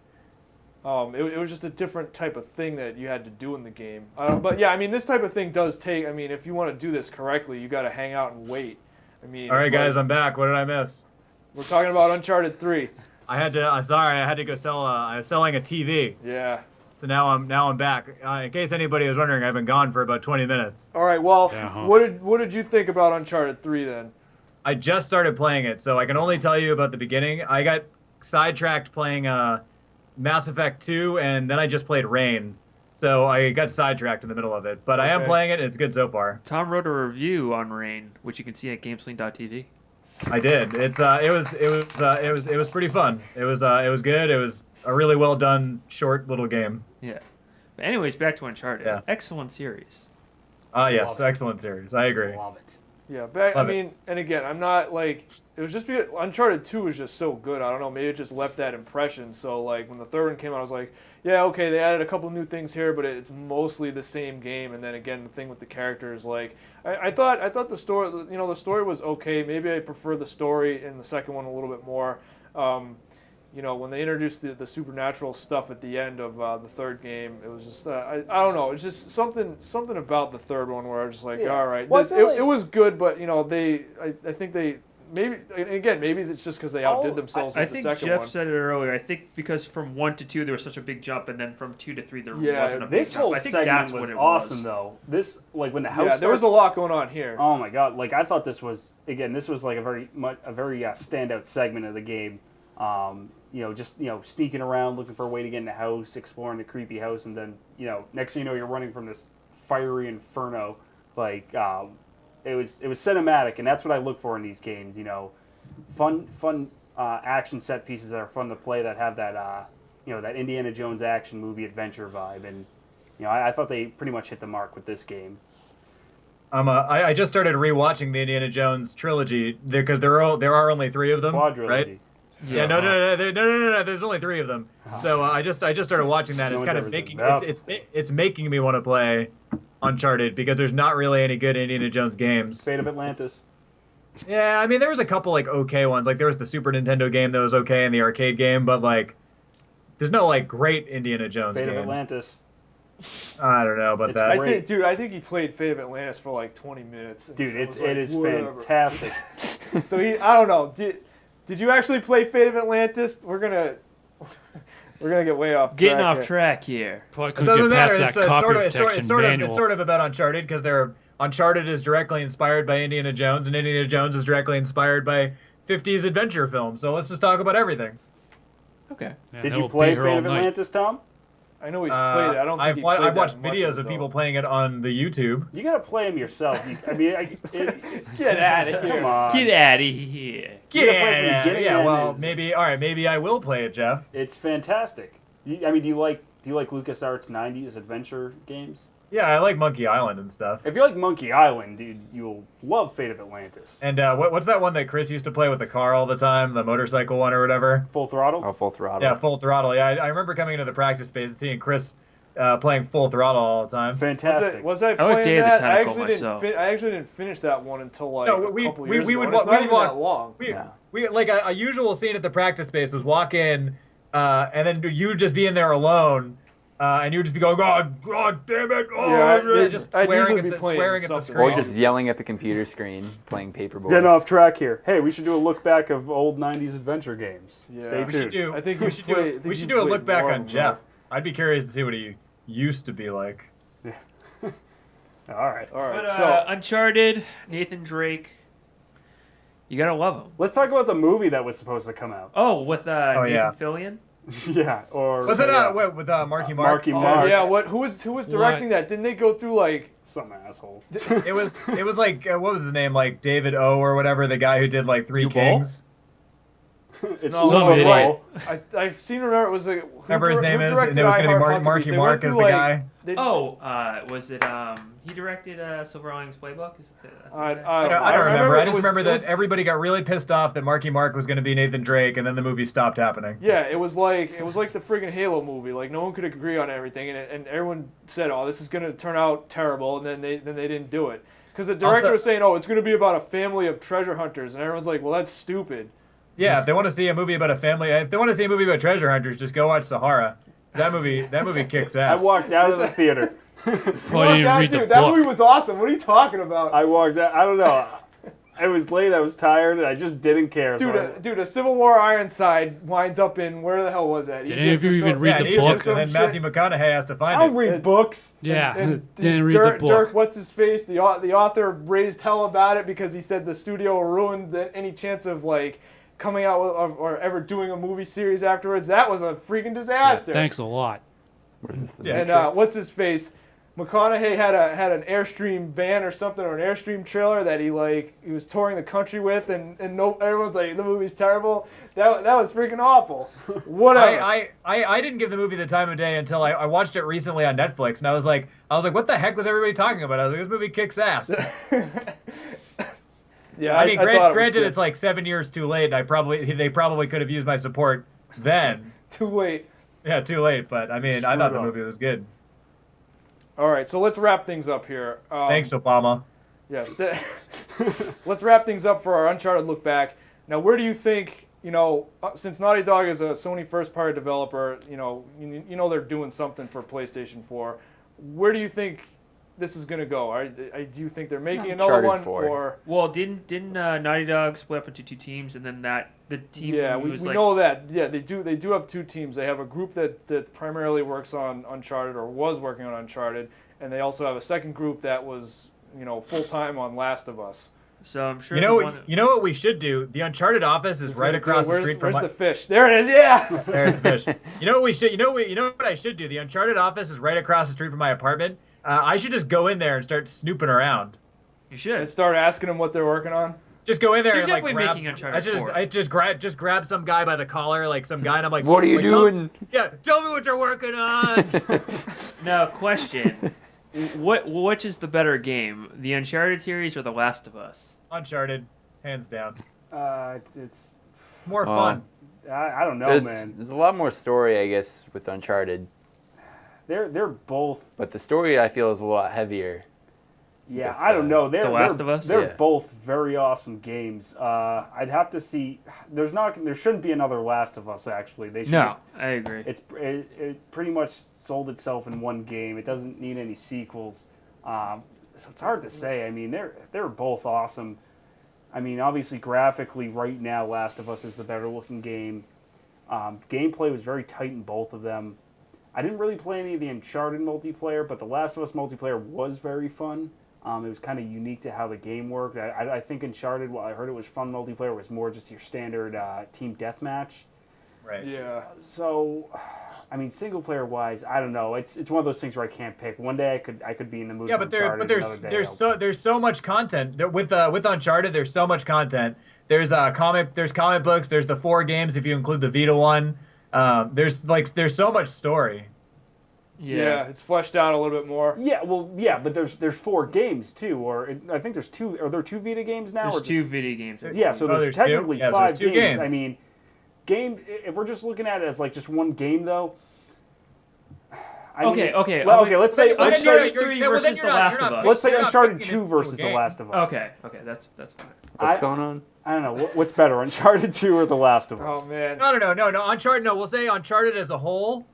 It was just a different type of thing that you had to do in the game. But yeah, I mean, this type of thing does take. I mean, if you want to do this correctly, you got to hang out and wait. I mean, all right, guys, I'm back. What did I miss? We're talking about Uncharted 3. I had to. Sorry, I had to go sell. I was selling a TV. Yeah. So now I'm back. In case anybody was wondering, I've been gone for about 20 minutes. All right. Well, Yeah, what did you think about Uncharted 3 then? I just started playing it, so I can only tell you about the beginning. I got sidetracked playing Mass Effect 2, and then I just played Rain. So I got sidetracked in the middle of it. But I am Okay. playing it, and it's good so far. Tom wrote a review on Rain, which you can see at GameSlean.tv. I did. It was pretty fun. It was good. It was a really well done short little game. Yeah. But anyways, back to Uncharted. Yeah. Excellent series. Yes, excellent series. I agree. Love it. Yeah, but I Love it. mean, and again, I'm not like it was just because Uncharted 2 was just so good. I don't know, maybe it just left that impression. So like when the third one came out, I was like, yeah, okay, they added a couple new things here, but it's mostly the same game. And then again, the thing with the characters, like I thought the story, the story was okay. Maybe I prefer the story in the second one a little bit more. When they introduced the supernatural stuff at the end of the third game, it was just I don't know. It's just something about the third one where I was just like, all right, Well, it was good, but I think they maybe it's just because they outdid themselves I with the think second Jeff one. said it earlier. I think because from 1 to 2 there was such a big jump, and then from 2 to 3 there Yeah, wasn't a big This jump. whole I think segment that's was what it awesome, was. though. This, like, when the house Yeah, there was a lot going on here. Oh my god! Like I thought this was like a very standout segment of the game. Sneaking around looking for a way to get in the house, exploring the creepy house, and then next thing you know you're running from this fiery inferno. Like it was cinematic, and that's what I look for in these games. Fun action set pieces that are fun to play that have that that Indiana Jones action movie adventure vibe, and I thought they pretty much hit the mark with this game. I just started rewatching the Indiana Jones trilogy because there are only 3 of them, Quadrilogy. right? Yeah, no. There's only 3 of them. So I just started watching that. No It's one's kind of ever making done it's making me want to play Uncharted because there's not really any good Indiana Jones games. Fate of Atlantis. Yeah, I mean there was a couple like okay ones. Like there was the Super Nintendo game that was okay and the arcade game, but like there's no like great Indiana Jones Fate games. of Atlantis. I don't know about It's that. great. I think he played Fate of Atlantis for like 20 minutes. Dude, it is fantastic. So I don't know. Did you actually play Fate of Atlantis? We're gonna get way off. Getting track off here. track here. Probably It couldn't doesn't get past matter. that It's copy sort protection of manual. it's sort of about Uncharted because Uncharted is directly inspired by Indiana Jones, and Indiana Jones is directly inspired by 50s adventure films. So let's just talk about everything. Okay. Yeah, Did he'll you play be here Fate all of night. Atlantis, Tom? I know he's played it. I don't think I've he played I've that watched much videos it, of though. people playing it on the YouTube. You gotta play them yourself. Get out of here. Come on. Get out of here. You gotta play from beginning to end. Well, maybe I will play it, Jeff. It's fantastic. Do you like LucasArts 90s adventure games? Yeah, I like Monkey Island and stuff. If you like Monkey Island, dude, you'll love Fate of Atlantis. And what's that one that Chris used to play with the car all the time, the motorcycle one or whatever? Full Throttle? Oh, Full Throttle. Yeah, Full Throttle. Yeah, I remember coming into the practice space and seeing Chris playing Full Throttle all the time. Fantastic. Was I I like playing Day of the that? Tentacle myself. I actually didn't finish that one until like No, a we couple years ago. would and it's wa- not we even would that long. We like a usual scene at the practice space was walk in, and then you would just be in there alone, and you would just be going, God damn it! Oh, Yeah, just I'd swearing usually at be the playing swearing at the something Or screen. just yelling at the computer screen, playing Paperboy. Getting off track here. Hey, we should do a look back of old 90s adventure games. Yeah. Stay We We should tuned. do. I think we you should play- I do. think We you should do a played look back more on of them, Jeff. I'd be curious to see what he used to be like. All right. All right, But, so Uncharted, Nathan Drake. You gotta love him. Let's talk about the movie that was supposed to come out. Oh, with Nathan yeah. Fillion. Yeah, or Was it yeah, with Marky Mark? Marky oh, Mark? yeah, who was directing that? Didn't they go through like? Some asshole. It was like what was his name, like David O or whatever, the guy who did like Three You Kings. It's No, Some idiot. right. I seem to remember it was like. Whatever his name is, and it was going to be Marky Mark as the guy. Oh, was it? He directed Silver Linings Playbook. Is it I don't remember. I just remember that everybody got really pissed off that Marky Mark was going to be Nathan Drake, and then the movie stopped happening. Yeah, it was like the friggin' Halo movie. Like no one could agree on everything, and everyone said, "Oh, this is gonna turn out terrible," and then they didn't do it because the director was saying, "Oh, it's gonna be about a family of treasure hunters," and everyone's like, "Well, that's stupid." Yeah, if they want to see a movie about a family, if they want to see a movie about treasure hunters, just go watch Sahara. That movie kicks I ass. walked out of the theater. Probably didn't read the That book. movie was awesome. What are you talking about? I walked out. I don't know. I was late. I was tired, and I just didn't care. Dude, a Civil War Ironside winds up in where the hell was that? Did any of you even read the book? And then Matthew McConaughey has to find I don't read books. Yeah, And didn't read Dirk, the book. Dirk, what's his face? The author raised hell about it because he said the studio ruined any chance of like coming out with, or ever doing a movie series afterwards. That was a freaking disaster. Thanks a lot. And what's his face? McConaughey had an Airstream van or something, or an Airstream trailer that he was touring the country with, and everyone's like, the movie's terrible. That was freaking awful. Whatever. I didn't give the movie the time of day until I watched it recently on Netflix, and I was like, what the heck was everybody talking about? I was like, this movie kicks ass. Yeah, I mean, granted, good. it's like 7 years too late. And they probably could have used my support then. Too late. Yeah, too late. But I mean, I thought the movie was good. All right, so let's wrap things up here. Thanks, Obama. Yeah, let's wrap things up for our Uncharted look back. Now, where do you think, since Naughty Dog is a Sony first-party developer, you know they're doing something for PlayStation 4. Where do you think this is gonna go? Do you think they're making another one, 4. or? Well, didn't Naughty Dog split up into two teams, and then the team? Yeah, we know that. Yeah, they do have two teams. They have a group that primarily works on Uncharted, or was working on Uncharted, and they also have a second group that was full time on Last of Us. So I'm sure. You know what we should do? The Uncharted office is right across the street from. Where's the fish? There it is. Yeah. There's the fish. You know what we should? You know what I should do? The Uncharted office is right across the street from my apartment. I should just go in there and start snooping around. You should. And start asking them what they're working on. Just go in there They're and definitely grab. making Uncharted 4. I just grab some guy by the collar, like some guy, and I'm like, What are you doing? Tell me what you're working on. Now, question: which is the better game, the Uncharted series or the Last of Us? Uncharted, hands down. It's More fun. I don't know, man. There's a lot more story, I guess, with Uncharted. They're both. But the story, I feel, is a lot heavier. Yeah, with, I don't know. The Last of Us? They're both very awesome games. I'd have to see. There shouldn't be another Last of Us. Actually, they should. No, I agree. It pretty much sold itself in one game. It doesn't need any sequels. So it's hard to say. I mean, they're both awesome. I mean, obviously, graphically, right now, Last of Us is the better looking game. Gameplay was very tight in both of them. I didn't really play any of the Uncharted multiplayer, but the Last of Us multiplayer was very fun. It was kind of unique to how the game worked. I think Uncharted, I heard it was fun multiplayer, was more just your standard team deathmatch. Right. Yeah. So, I mean, single player wise, I don't know. It's one of those things where I can't pick. One day I could be in the mood. Yeah, for but Uncharted, there's so much content with Uncharted. There's so much content. There's comic books. There's the 4 games if you include the Vita one. There's so much story. Yeah, it's fleshed out a little bit more. Yeah, well, yeah, but there's 4 games too, or I think there's 2. Are there 2 Vita games now? There's 2 video games. Yeah, so there's technically 2? Yeah, 5 there's 2 games. I mean, if we're just looking at it as like just one game though. Okay. Let's say Uncharted 3 versus The Last of Us. Let's say Uncharted 2 versus The Last of Us. Okay, that's fine. What's going on? I don't know. What's better, Uncharted 2 or The Last of Us? Oh man. No. Uncharted. No, we'll say Uncharted as a whole,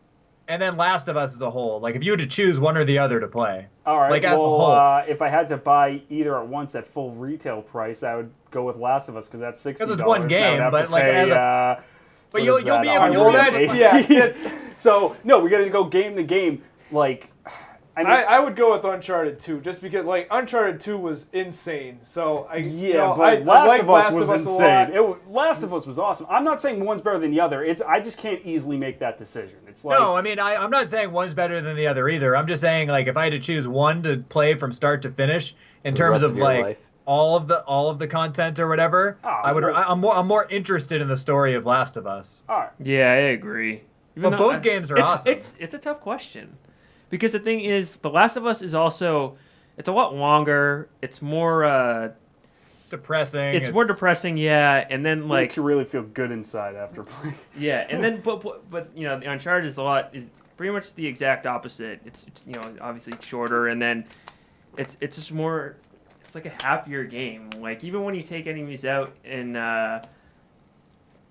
and then Last of Us as a whole. Like if you had to choose one or the other to play. All right. Like as a whole. If I had to buy either at once at full retail price, I would go with Last of Us because that's $60. Because it's one game, but like as a. But you'll be able. So no, we got to go game to game. Like, I would go with Uncharted 2 just because like Uncharted 2 was insane. So but Last of Us was insane. Last of Us was awesome. I'm not saying one's better than the other. I just can't easily make that decision. It's like no, I mean I'm not saying one's better than the other either. I'm just saying like if I had to choose one to play from start to finish in terms of like life. all of the content or whatever, I'm more interested in the story of Last of Us. All right. Yeah, I agree. But both games are awesome. It's a tough question. Because the thing is, The Last of Us is also, it's a lot longer. It's more depressing. It's more depressing, yeah. And then like makes you really feel good inside after playing. Yeah, and then but the Uncharted is pretty much the exact opposite. It's obviously shorter, and then it's just more. It's like a happier game. Like even when you take enemies out in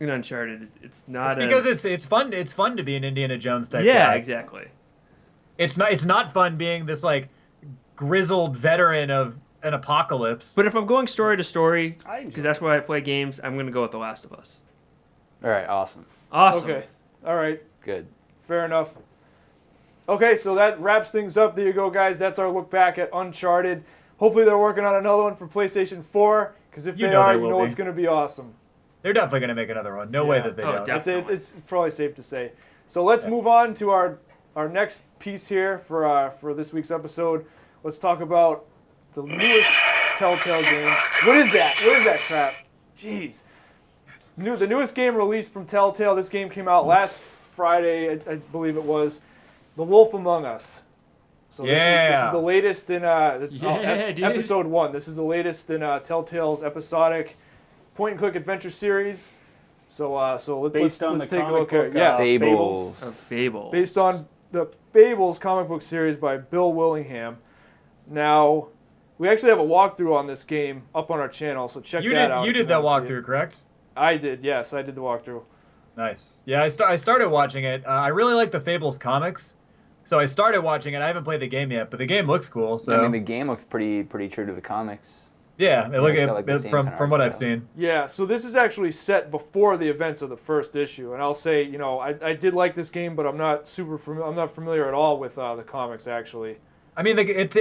Uncharted, it's not. It's because it's fun. It's fun to be an Indiana Jones type. Yeah, guy. exactly. It's not fun being this like grizzled veteran of an apocalypse. But if I'm going story to story, I enjoy because that's why I play games, I'm gonna go with The Last of Us. All right, awesome. Awesome. Okay. All right. Good. Fair enough. Okay, so that wraps things up. There you go, guys. That's our look back at Uncharted. Hopefully they're working on another one for PlayStation 4, because if they are, you know it's going to be awesome. They're definitely going to make another one. No way that they don't. Definitely. It's probably safe to say. So let's move on to our next piece here for this week's episode. Let's talk about the newest Telltale game. What is that? What is that crap? Jeez. The newest game released from Telltale. This game came out last Friday, I believe it was. The Wolf Among Us. So this is the latest in episode 1. This is the latest in Telltale's episodic point-and-click adventure series. So let's take a look at Fables. Fables. Based on the Fables comic book series by Bill Willingham. Now, we actually have a walkthrough on this game up on our channel, so check that out. You did that walkthrough, correct? I did, yes. I did the walkthrough. Nice. Yeah, I started watching it. I really like the Fables comics, so I started watching it. I haven't played the game yet, but the game looks cool. So I mean, the game looks pretty true to the comics. Yeah, from what I've style. seen. Yeah, so this is actually set before the events of the first issue, and I'll say, I did like this game, but I'm not familiar at all with the comics actually. I mean, it's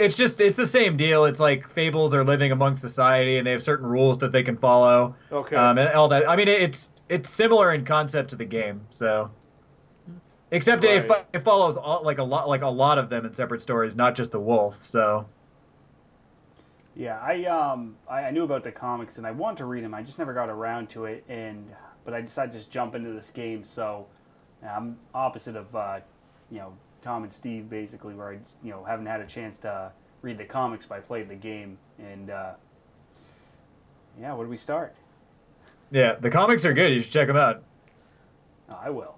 the same deal. It's like Fables are living among society, and they have certain rules that they can follow. Okay. And all that. I mean, it's similar in concept to the game. So, except it follows a lot of them in separate stories, not just the wolf. So. Yeah, I knew about the comics and I wanted to read them. I just never got around to it, but I decided to just jump into this game. So I'm opposite of Tom and Steve basically, where I haven't had a chance to read the comics, but I played the game. And where do we start? Yeah, the comics are good. You should check them out. Oh, I will.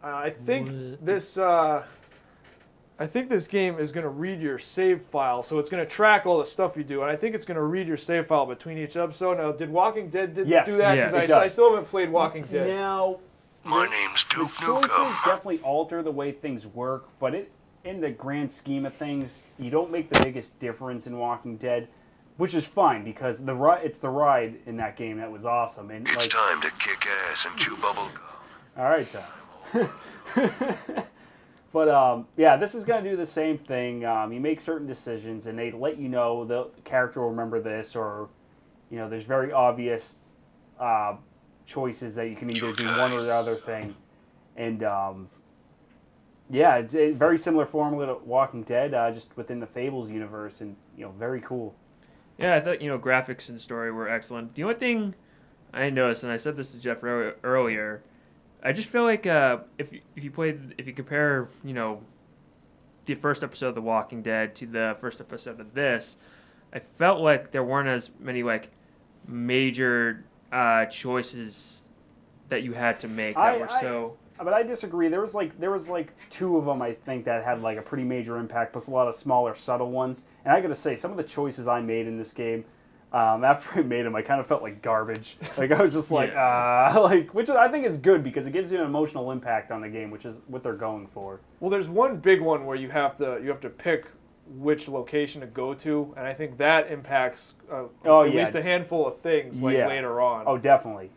I think this game is going to read your save file, so it's going to track all the stuff you do, and I think it's going to read your save file between each episode. Now, did Walking Dead do that? Yes, Because I still haven't played Walking Dead. Now, My name's Duke the choices Nukem. definitely alter the way things work, but in the grand scheme of things, you don't make the biggest difference in Walking Dead, which is fine because it's the ride in that game that was awesome. And It's time to kick ass and chew bubble gum. All right, Tom. But this is going to do the same thing. You make certain decisions, and they let you know the character will remember this, or there's very obvious choices that you can either do one or the other thing. And it's a very similar formula to Walking Dead, just within the Fables universe, and very cool. Yeah, I thought graphics and story were excellent. The only thing I noticed, and I said this to Jeff earlier, I just feel like if you compare the first episode of The Walking Dead to the first episode of this, I felt like there weren't as many major choices that you had to make that were so. But I disagree. There was two of them I think that had a pretty major impact, plus a lot of smaller, subtle ones. And I got to say, some of the choices I made in this game, after I made them, I kind of felt like garbage. I was just which I think is good because it gives you an emotional impact on the game, which is what they're going for. Well, there's one big one where you have to pick which location to go to, and I think that impacts at least a handful of things later on. Oh, definitely.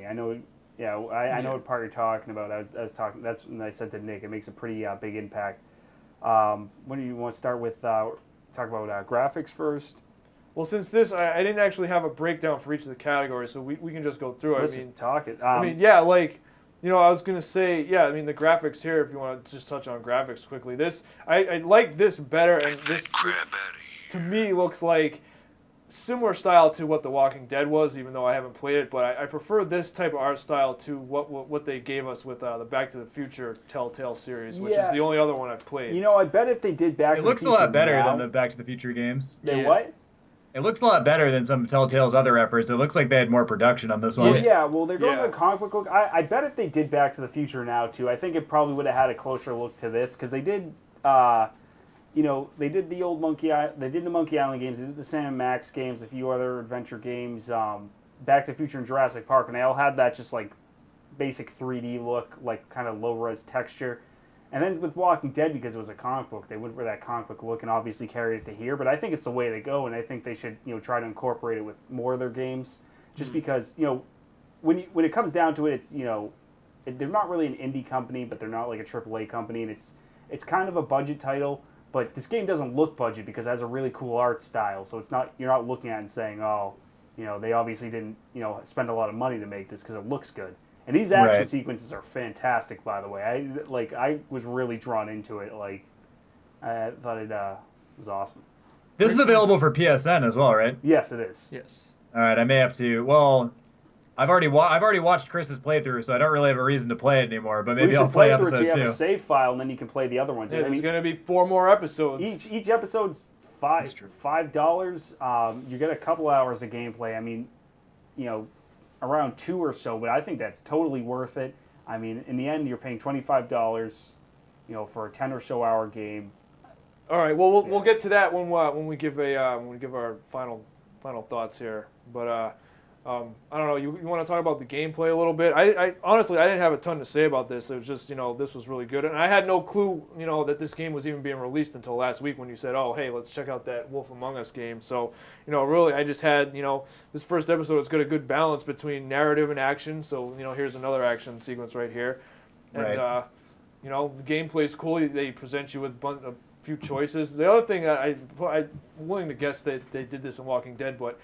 I know. Yeah, I know what part you're talking about. I was talking. That's when I said to Nick. It makes a pretty big impact. When do you want to start with? Talk about graphics first. Well, since this, I didn't actually have a breakdown for each of the categories, so we can just go through it. Let's just talk it. I was going to say, the graphics here, if you want to just touch on graphics quickly. I like this better, and this to me looks like similar style to what The Walking Dead was, even though I haven't played it, but I prefer this type of art style to what they gave us with the Back to the Future Telltale series, which is the only other one I've played. I bet if they did Back to the Future, it looks a lot better than the Back to the Future games. What? It looks a lot better than some of Telltale's other efforts. It looks like they had more production on this one. Well, they're going to the comic book look. I bet if they did Back to the Future now, too, I think it probably would have had a closer look to this, because they did, they did the old Monkey Island games, they did the Sam and Max games, a few other adventure games, Back to the Future and Jurassic Park, and they all had that just, basic 3D look, kind of low-res texture. And then with Walking Dead, because it was a comic book, they went for that comic book look and obviously carried it to here. But I think it's the way they go, and I think they should, try to incorporate it with more of their games. Just because, when it comes down to it, it's, they're not really an indie company, but they're not like a AAA company, and it's kind of a budget title. But this game doesn't look budget because it has a really cool art style. So you're not looking at it and saying, oh, they obviously didn't, spend a lot of money to make this because it looks good. And these action sequences are fantastic, by the way. I was really drawn into it. Like, I thought it was awesome. This is available for PSN as well, right? Yes, it is. Yes. All right, I may have to. Well, I've already watched Chris's playthrough, so I don't really have a reason to play it anymore. But maybe I'll play episode 2. You have a save file, and then you can play the other ones. Yeah, there's going to be 4 more episodes. Each episode's $5. You get a couple hours of gameplay. I mean, around 2 or so, but I think that's totally worth it. I mean, in the end, you're paying $25, for a 10 or so hour game. All right. Well, we'll get to that when we give our final thoughts here. But I don't know. You want to talk about the gameplay a little bit? I honestly I didn't have a ton to say about this. It was just this was really good, and I had no clue that this game was even being released until last week when you said, oh hey, let's check out that Wolf Among Us game. So really I just had this first episode. It's got a good balance between narrative and action. So here's another action sequence right here, and right. The gameplay's cool. They present you with a few choices. The other thing that I'm willing to guess that they did this in Walking Dead, but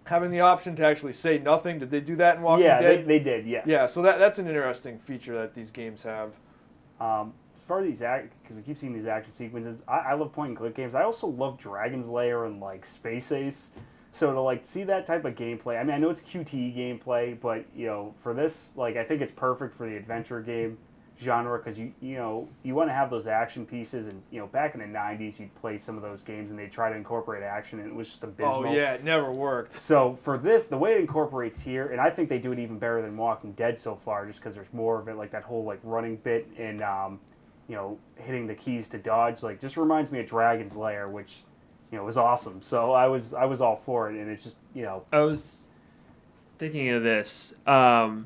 having the option to actually say nothing. Did they do that in Walking Dead? Yeah, they did, yes. Yeah, so that's an interesting feature that these games have. As far as because we keep seeing these action sequences, I love point-and-click games. I also love Dragon's Lair and, Space Ace. So to, see that type of gameplay, I mean, I know it's QTE gameplay, but, for this, I think it's perfect for the adventure game genre because you want to have those action pieces, and back in the 90s you'd play some of those games and they try to incorporate action and it was just abysmal. Oh yeah, it never worked. So for this, the way it incorporates here, and I think they do it even better than Walking Dead so far, just because there's more of it, like that whole running bit and hitting the keys to dodge, just reminds me of Dragon's Lair, which was awesome. So I was all for it, and it's just I was thinking of this. Do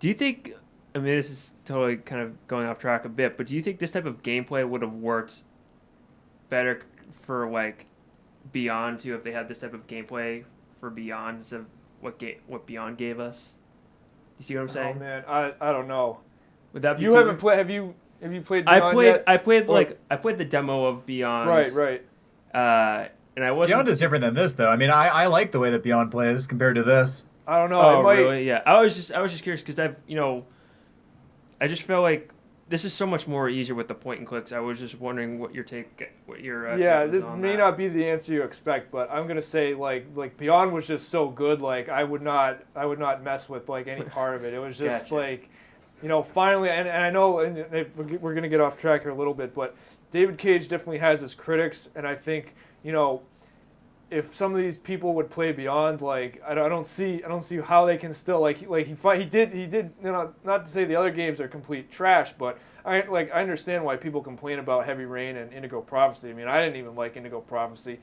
you think? I mean, this is totally kind of going off track a bit, but do you think this type of gameplay would have worked better for Beyond too if they had this type of gameplay for Beyond instead of what Beyond gave us? You see what I'm saying? Oh man, I don't know. Would that be you haven't played? Have you played Beyond yet? I played the demo of Beyond. Right. And I wasn't. Beyond is different than this though. I mean, I like the way that Beyond plays compared to this. I don't know. Oh really? Yeah. I was just curious because I just felt like this is so much more easier with the point and clicks. I was just wondering what your take this may not be the answer you expect, but I'm gonna say like Beyond was just so good. I would not mess with any part of it. It was just gotcha. Finally, and I know we're gonna get off track here a little bit, but David Cage definitely has his critics, and I think if some of these people would play Beyond, I don't see how they can still he did not to say the other games are complete trash, but I understand why people complain about Heavy Rain and Indigo Prophecy. I mean, I didn't even like Indigo Prophecy,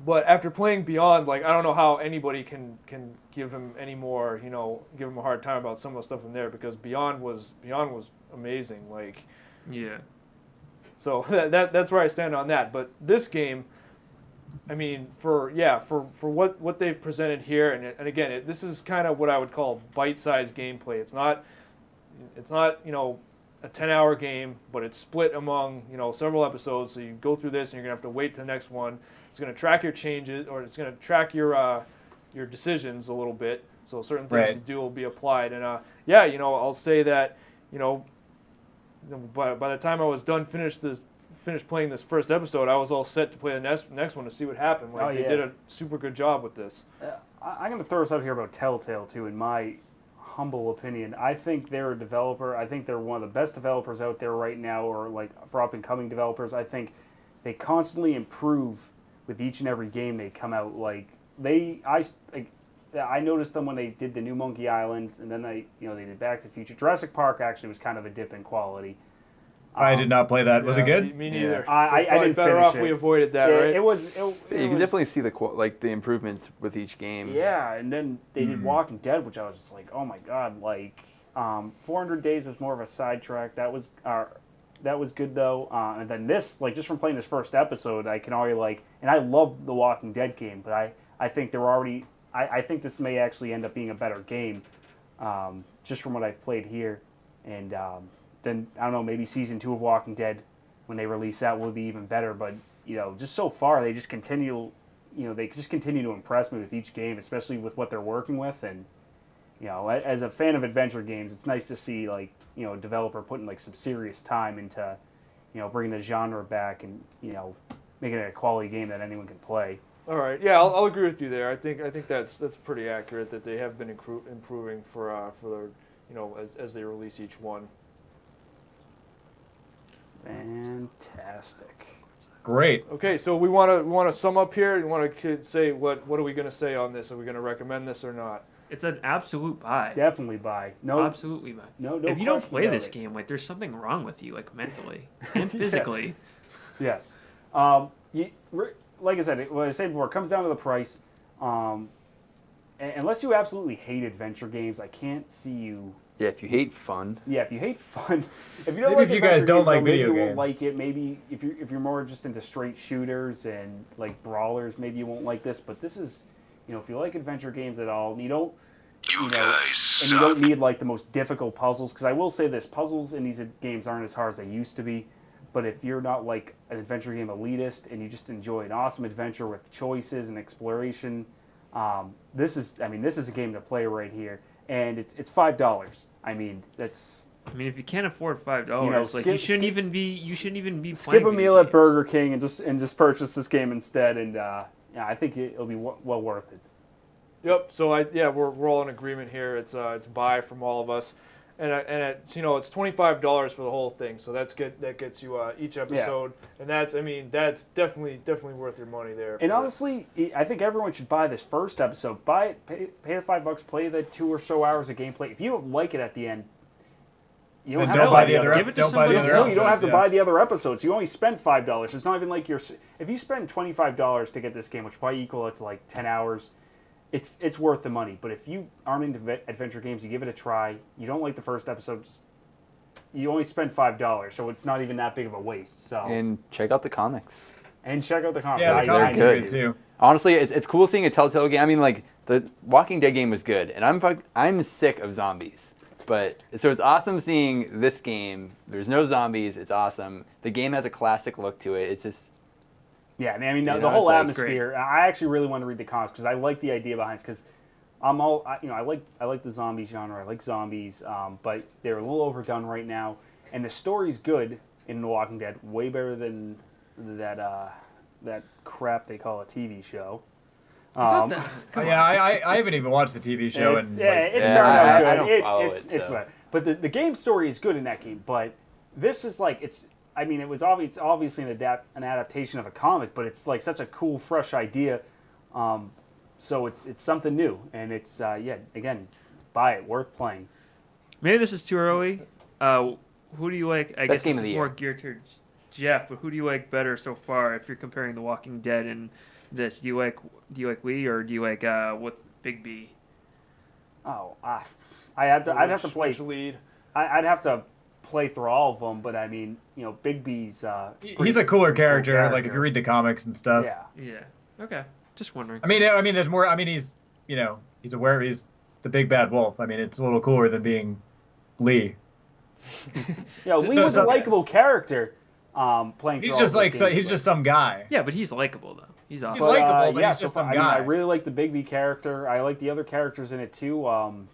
but after playing Beyond, I don't know how anybody can give him any more, give him a hard time about some of the stuff in there, because Beyond was amazing. Yeah. So that's where I stand on that. But this game, I mean, for what they've presented here, and again, this is kind of what I would call bite-sized gameplay. It's not a 10-hour game, but it's split among several episodes. So you go through this, and you're gonna have to wait to the next one. It's gonna track your changes, or it's gonna track your decisions a little bit. So certain things you do will be applied. And I'll say that by the time I was done finished playing this first episode, I was all set to play the next one to see what happened. They did a super good job with this. I'm going to throw something here about Telltale, too, in my humble opinion. I think they're a developer. I think they're one of the best developers out there right now, or for up-and-coming developers. I think they constantly improve with each and every game they come out. I noticed them when they did the new Monkey Islands, and then they did Back to the Future. Jurassic Park actually was kind of a dip in quality. I did not play that. Was it good? Me neither. Yeah. I didn't better finish off it. we avoided that, right? It was. You can definitely see the improvements with each game. Yeah, and then they did Walking Dead, which I was just like, oh my god, 400 Days was more of a sidetrack. That was good though. And then this, like, just from playing this first episode, I can already like, and I love the Walking Dead game, but I think they're already. I think this may actually end up being a better game, just from what I've played here. And then I don't know, maybe season 2 of Walking Dead, when they release that, will be even better. But just so far they just continue. They just continue to impress me with each game, especially with what they're working with. And as a fan of adventure games, it's nice to see like a developer putting like some serious time into bringing the genre back and making it a quality game that anyone can play. All right, yeah, I'll agree with you there. I think that's pretty accurate that they have been improving for their as they release each one. Fantastic. Great. Okay, so we want to sum up here. You want to say what are we going to say on this? Are we going to recommend this or not? It's an absolute buy. Definitely buy. No, absolutely buy. No. If you don't play this game, like there's something wrong with you, like mentally and physically. Yes. Like I said, what I said before, it comes down to the price. Unless you absolutely hate adventure games, I can't see you. Yeah, if you hate fun. Yeah, if you hate fun, if you don't maybe like if you guys don't like video maybe you games, won't like it. Maybe if you're more just into straight shooters and like brawlers, maybe you won't like this. But this is, if you like adventure games at all, and you don't, and you don't need like the most difficult puzzles. Because I will say this, puzzles in these games aren't as hard as they used to be. But if you're not like an adventure game elitist and you just enjoy an awesome adventure with choices and exploration, this is a game to play right here. And it's $5. I mean, that's. I mean, if you can't afford $5, you shouldn't even be. Skip a meal at Burger King and just purchase this game instead, and I think it'll be well worth it. Yep. So we're all in agreement here. It's buy from all of us, and it's $25 for the whole thing. So that's good. That gets you each episode, and that's definitely worth your money there. And honestly, I think everyone should buy this first episode. Buy it, pay the $5, play the 2 or so hours of gameplay. If you don't like it at the end, you don't have to buy the other. Give it to somebody else. No, you don't have to buy the other episodes. You only spend $5. It's not even like if you spend $25 to get this game, which probably equal it to like 10 hours. It's worth the money. But if you aren't into adventure games, you give it a try. You don't like the first episode, you only spend $5, so it's not even that big of a waste. So and check out the comics. Yeah, the comics. Yeah, the comics are good too. Honestly, it's cool seeing a Telltale game. I mean, like the Walking Dead game was good, and I'm sick of zombies. But so it's awesome seeing this game. There's no zombies. It's awesome. The game has a classic look to it. It's just. Yeah, I mean, the whole atmosphere. I actually really want to read the comics because I like the idea behind it. Because I like the zombie genre. I like zombies, but they're a little overdone right now. And the story's good in The Walking Dead, way better than that crap they call a TV show. I haven't even watched the TV show. It's I don't follow it. It's bad. But the game story is good in that game. But this is like it's obviously an adaptation of a comic, but it's like such a cool, fresh idea. So it's something new, and it's again, buy it, worth playing. Maybe this is too early. Who do you like? I guess this is more geared towards Jeff, but who do you like better so far? If you're comparing The Walking Dead and this, do you like Wii or do you like what Big B? Oh, I'd have to play lead. I'd have to play through all of them, but I mean, Big B's. He's a cooler character. Like if you read the comics and stuff. Yeah. Okay. Just wondering. I mean, there's more. I mean, he's aware. He's the big bad wolf. I mean, it's a little cooler than being Lee. Lee was a likable character. Playing. He's just like he's just some guy. Yeah, but he's likable though. He's awesome. He's likable, but he's just some guy. I really like the Big B character. I like the other characters in it too. I'll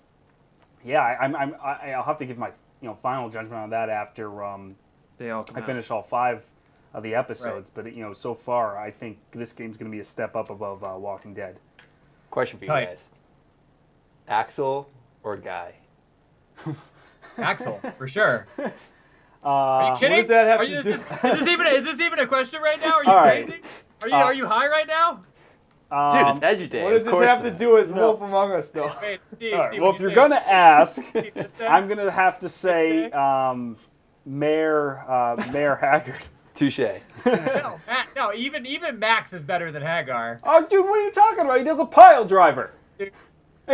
have to give my final judgment on that after they all come I finish all 5 of the episodes. Right. But so far I think this game's going to be a step up above Walking Dead. Question for you guys: Axel or Guy? Axel, for sure. Are you kidding? What does that have to do? Is this even a question right now? Are you crazy? Are you high right now? Dude, it's Edge Day. What does this have to do with Wolf Among Us, though? Wait, Steve, well, if you're going to ask, I'm going to have to say Mayor Haggard. Touche. No, even Max is better than Hagar. Oh, dude, what are you talking about? He does a pile driver. And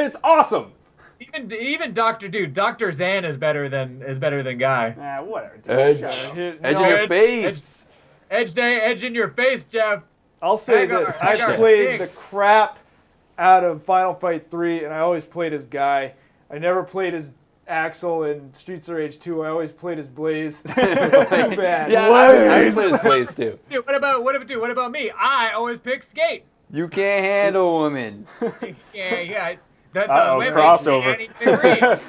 it's awesome. Even Dr. Zan is better than Guy. Nah, whatever. Dude. Edge. Shut up. Edge in your face. Edge in your face, Jeff. I'll say Hagar- this: I Hagar played stinks. the crap out of Final Fight 3, and I always played as Guy. I never played as Axel in Streets of Rage 2. I always played as Blaze. Too bad. Yeah, I played this place too. Dude, what about me? I always pick Skate. You can't handle women. Yeah. Crossover.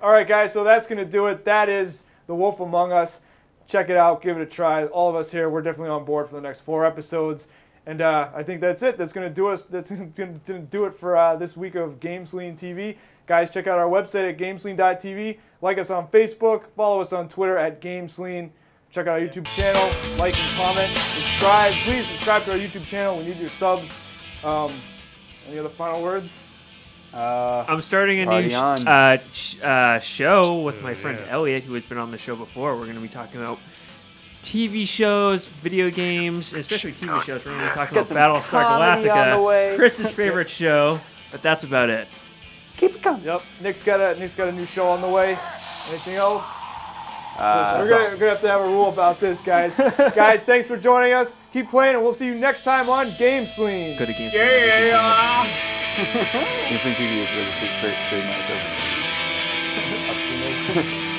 All right, guys, so that's going to do it. That is The Wolf Among Us. Check it out. Give it a try. All of us here, we're definitely on board for the next 4 episodes. And I think that's it. That's going to do us. That's going to do it for this week of GameSlean TV. Guys, check out our website at GameSlean.tv. Like us on Facebook. Follow us on Twitter at GameSlean. Check out our YouTube channel. Like and comment. Subscribe. Please subscribe to our YouTube channel. We need your subs. Any other final words? I'm starting a Party new on. show with my friend Elliot, who has been on the show before. We're going to be talking about TV shows, video games, and especially TV shows. We're going to be talking Got about some Battlestar comedy on the way. Galactica, Chris's favorite show. But that's about it. Keep it coming. Yep. Nick's got a new show on the way. Anything else? We're gonna have to have a rule about this, guys. Guys, thanks for joining us. Keep playing, and we'll see you next time on GameSlean. Go to GameSlean. Yeah. GameSlean TV is really trademark.